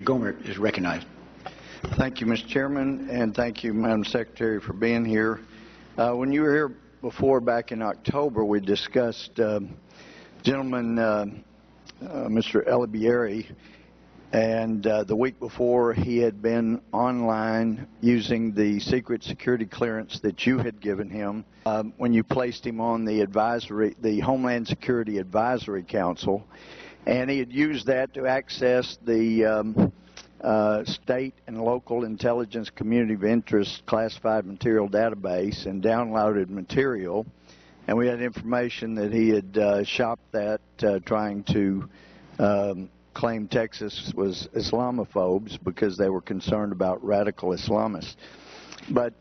Gohmert is recognized. Thank you, Mr. Chairman, and thank you, Madam Secretary, for being here. When you were here before, back in October, we discussed gentleman Mr. Elibiary, and the week before he had been online using the secret security clearance that you had given him when you placed him on the Homeland Security Advisory Council, and he had used that to access the state and local intelligence community of interest classified material database and downloaded material. And we had information that he had shopped that trying to claim Texas was Islamophobes because they were concerned about radical Islamists. But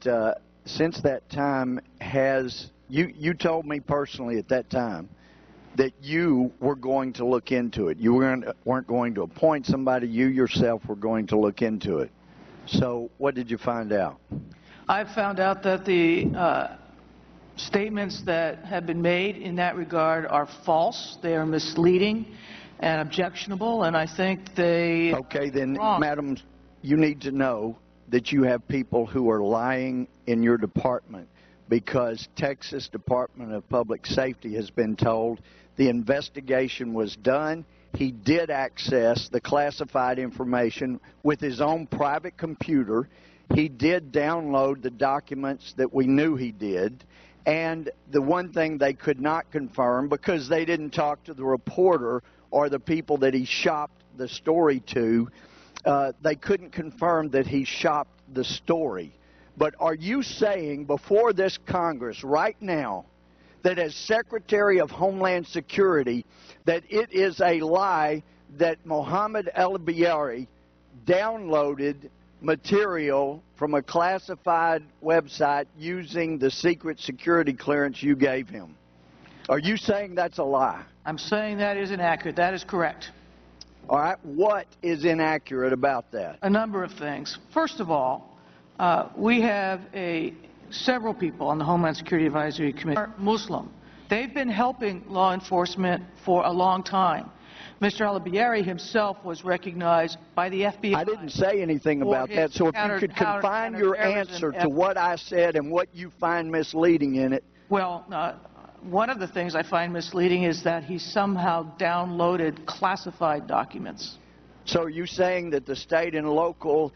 since that time, you told me personally at that time that you were going to look into it. You weren't going to appoint somebody. You yourself were going to look into it. So what did you find out? I found out that the statements that have been made in that regard are false. They are misleading and objectionable, and I think they Okay, then, wrong. Madam, you need to know that you have people who are lying in your department, because Texas Department of Public Safety has been told the investigation was done. He did access the classified information with his own private computer. He did download the documents that we knew he did. And the one thing they could not confirm, because they didn't talk to the reporter or the people that he shopped the story to, they couldn't confirm that he shopped the story. But are you saying before this Congress right now that as Secretary of Homeland Security that it is a lie that Mohamed Elibiary downloaded material from a classified website using the secret security clearance you gave him? Are you saying that's a lie? I'm saying that is inaccurate. That is correct. All right. What is inaccurate about that? A number of things. First of all, we have several people on the Homeland Security Advisory Committee are Muslim. They've been helping law enforcement for a long time. Mr. Elibiary himself was recognized by the FBI. I didn't say anything about that, so if you could confine your answer to what I said and what you find misleading in it. Well, one of the things I find misleading is that he somehow downloaded classified documents. So are you saying that the state and local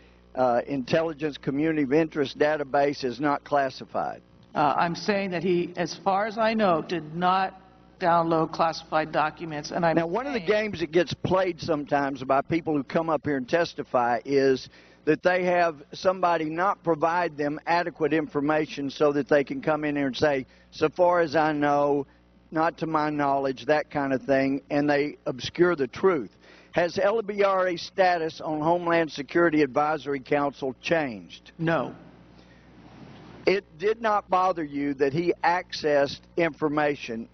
intelligence community of interest database is not classified? I'm saying that he, as far as I know, did not download classified documents. And now, one of the games that gets played sometimes by people who come up here and testify is that they have somebody not provide them adequate information so that they can come in here and say, so far as I know, not to my knowledge, that kind of thing, and they obscure the truth. Has Elibiary's status on Homeland Security Advisory Council changed? No. It did not bother you that he accessed information?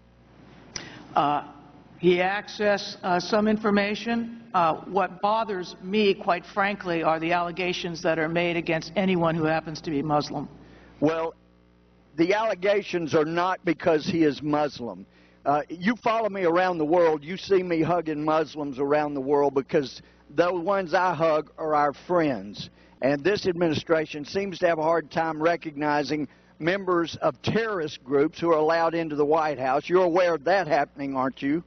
He accessed some information. What bothers me, quite frankly, are the allegations that are made against anyone who happens to be Muslim. Well, the allegations are not because he is Muslim. You follow me around the world, you see me hugging Muslims around the world because the ones I hug are our friends. And this administration seems to have a hard time recognizing members of terrorist groups who are allowed into the White House. You're aware of that happening, aren't you?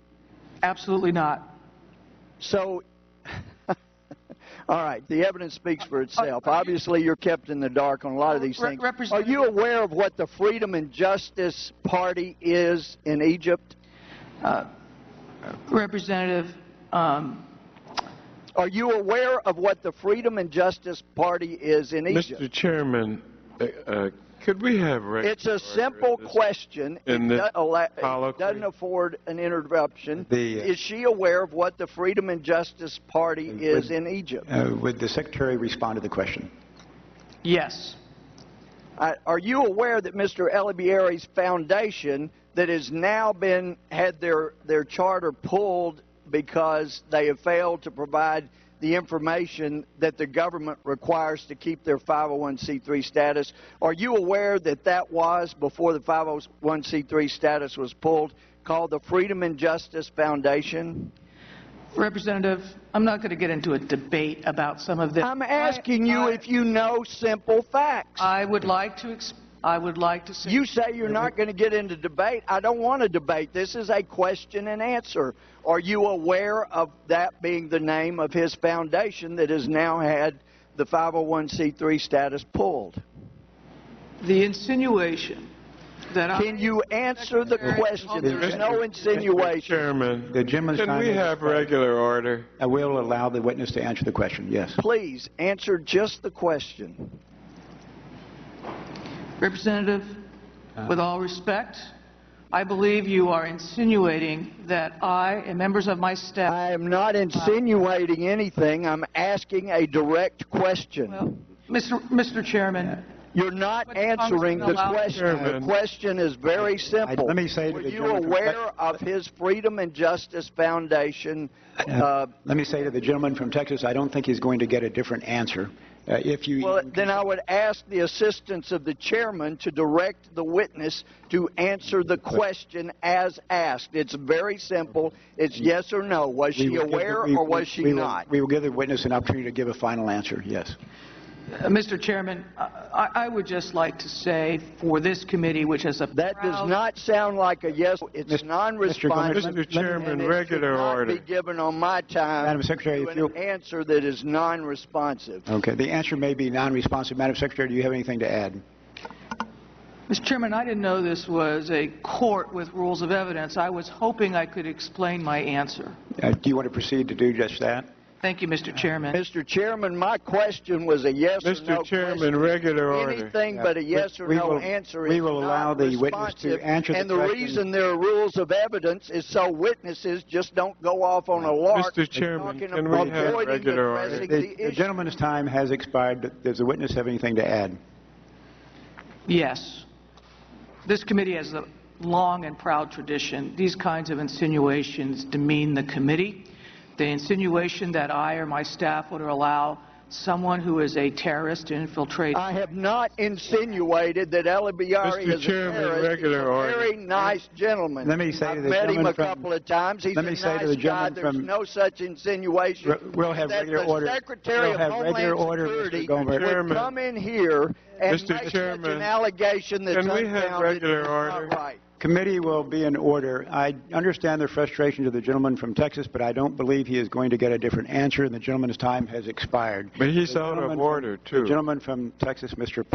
Absolutely not. So, all right, the evidence speaks for itself. Obviously, you're kept in the dark on a lot of these things. Are you aware of what the Freedom and Justice Party is in Egypt? Representative, are you aware of what the Freedom and Justice Party is in Egypt? Mr. Chairman, could we have It's a simple question. It doesn't afford an interruption. Is she aware of what the Freedom and Justice Party is in Egypt? Would the Secretary respond to the question? Yes. Are you aware that Mr. Elibiary's foundation that has now had their charter pulled because they have failed to provide the information that the government requires to keep their 501c3 status? Are you aware that that was, before the 501c3 status was pulled, called the Freedom and Justice Foundation? Representative, I'm not going to get into a debate about some of this. I'm asking you if you know simple facts. I would like to say. You say you're not going to get into debate. I don't want to debate. This is a question and answer. Are you aware of that being the name of his foundation that has now had the 501c3 status pulled? The insinuation that Can you answer the question? There's no insinuation. Chairman, The gentleman's can time we has have expired. regular order? I will allow the witness to answer the question, yes. Please answer just the question. Representative, with all respect, I believe you are insinuating that I and members of my staff. I am not insinuating anything. I'm asking a direct question. Well, Mr. Chairman. You're not answering the question. The question is very simple. Let me say to Were the you gentleman from aware of his Freedom and Justice Foundation? Let me say to the gentleman from Texas, I don't think he's going to get a different answer. Well, then I would ask the assistance of the chairman to direct the witness to answer the question as asked. It's very simple. It's yes or no. Was she aware or was she not? We will give the witness an opportunity to give a final answer, yes. Mr. Chairman, I would just like to say for this committee, which has a That does not sound like a yes. It's non-responsive. Mr. Chairman, and regular order. It should not be given on my time. Madam Secretary, to an answer that is non-responsive. Okay, the answer may be non-responsive. Madam Secretary, do you have anything to add? Mr. Chairman, I didn't know this was a court with rules of evidence. I was hoping I could explain my answer. Do you want to proceed to do just that? Thank you, Mr. Chairman. Mr. Chairman, my question was a yes or no Mr. Chairman, question. regular order. Anything but a yes or no answer is we will allow the witness to answer the question. And the question. reason there are rules of evidence is so witnesses just don't go off on a lark. Mr. Chairman, talking can about we have avoiding regular order? addressing The issue. gentleman's time has expired. Does the witness have anything to add? Yes. This committee has a long and proud tradition. These kinds of insinuations demean the committee. The insinuation that I or my staff would allow someone who is a terrorist to infiltrate. I have not insinuated that Elibiary Mr. is Chairman, a terrorist. regular He's a order. very nice gentleman. Let me say I've to the met him gentleman a couple of times. He's let a me say nice to the guy. gentleman There's from- no such insinuation. We'll have that regular the order. Secretary We'll of have regular Homeland order, Mr. Security Gohmert. would Chairman. come in here and Mr. make such Chairman, an allegation that's can we unfounded. have regular It's order? not right. Committee will be in order. I understand the frustration of the gentleman from Texas, but I don't believe he is going to get a different answer, and the gentleman's time has expired. But he's The out of gentleman order, from- too. The gentleman from Texas, Mr.